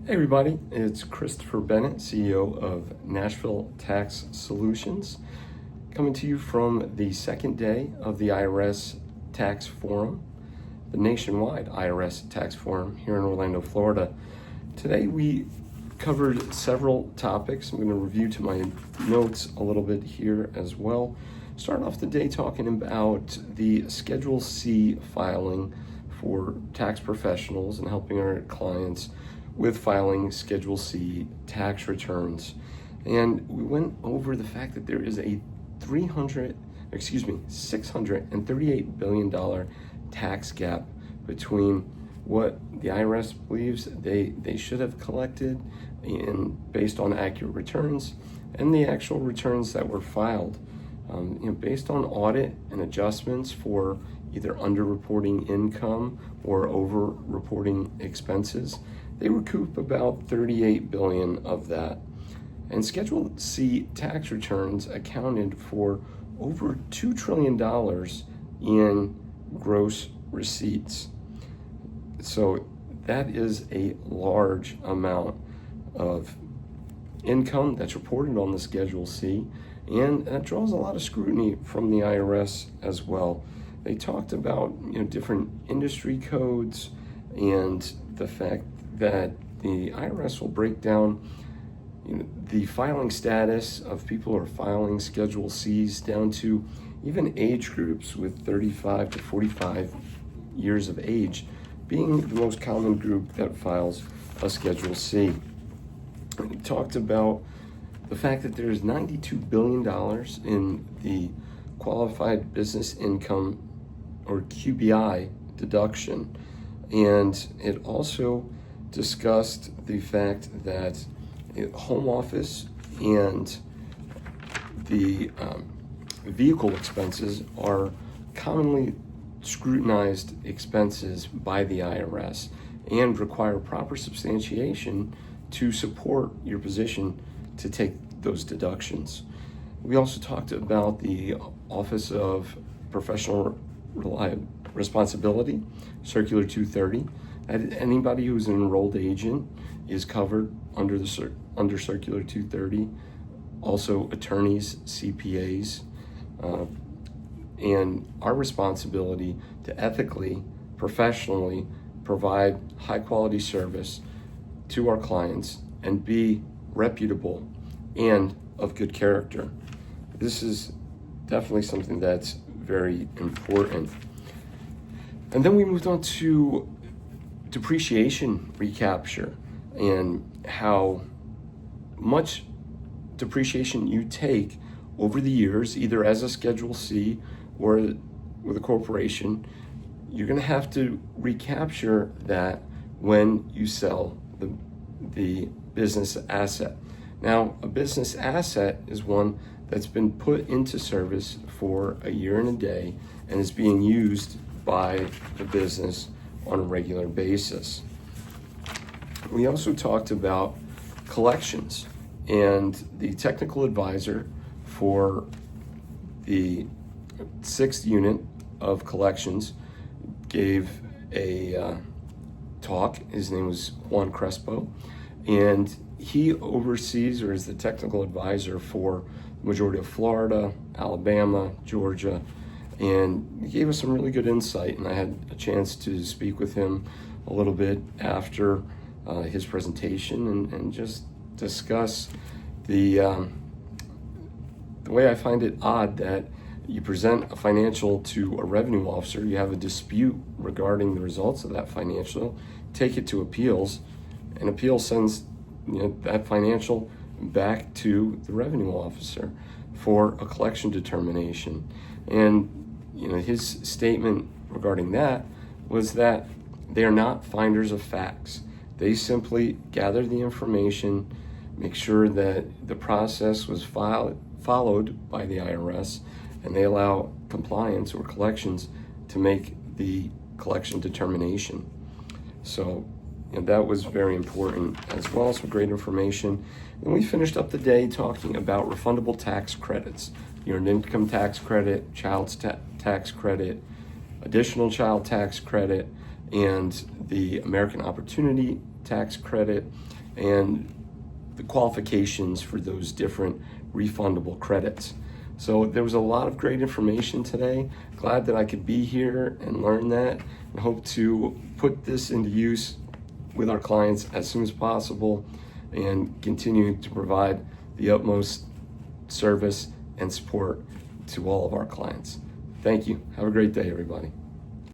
Hey everybody, it's Christopher Bennett, CEO of Nashville Tax Solutions, coming to you from the second day of the IRS Tax Forum, the nationwide IRS Tax Forum here in Orlando, Florida. Today we covered several topics. I'm going to review to my notes a little bit here as well. Start off the day talking about the Schedule C filing for tax professionals and helping our clients with filing Schedule C tax returns. And we went over the fact that there is a $638 billion tax gap between what the IRS believes they should have collected and based on accurate returns and the actual returns that were filed. Based on audit and adjustments for either underreporting income or over-reporting expenses, they recoup about $38 billion of that. And Schedule C tax returns accounted for over $2 trillion in gross receipts. So that is a large amount of income that's reported on the Schedule C, and that draws a lot of scrutiny from the IRS as well. They talked about different industry codes and the fact that the IRS will break down the filing status of people who are filing Schedule Cs down to even age groups, with 35 to 45 years of age being the most common group that files a Schedule C. We talked about the fact that there's $92 billion in the qualified business income or QBI deduction, and it also discussed the fact that home office and the vehicle expenses are commonly scrutinized expenses by the IRS and require proper substantiation to support your position to take those deductions. We also talked about the Office of Professional Responsibility, Circular 230. Anybody who's an enrolled agent is covered under Circular 230. Also, attorneys, CPAs, and our responsibility to ethically, professionally provide high quality service to our clients and be reputable and of good character. This is definitely something that's very important. And then we moved on to depreciation recapture and how much depreciation you take over the years, either as a Schedule C or with a corporation. You're going to have to recapture that when you sell the business asset. Now, a business asset is one that's been put into service for a year and a day and is being used by the business on a regular basis. We also talked about collections, and the technical advisor for the 6th unit of collections gave a talk. His name was Juan Crespo, and he oversees or is the technical advisor for the majority of Florida, Alabama, Georgia, and he gave us some really good insight, and I had a chance to speak with him a little bit after his presentation and just discuss the way I find it odd that you present a financial to a revenue officer, you have a dispute regarding the results of that financial, take it to appeals, and appeal sends that financial back to the revenue officer for a collection determination. And his statement regarding that was that they are not finders of facts. They simply gather the information, make sure that the process was followed by the IRS, and they allow compliance or collections to make the collection determination. So that was very important as well, some great information. And we finished up the day talking about refundable tax credits, your income tax credit, child's tax credit, additional child tax credit, and the American Opportunity tax credit and the qualifications for those different refundable credits. So there was a lot of great information today. Glad that I could be here and learn that, and hope to put this into use with our clients as soon as possible and continue to provide the utmost service and support to all of our clients. Thank you. Have a great day, everybody.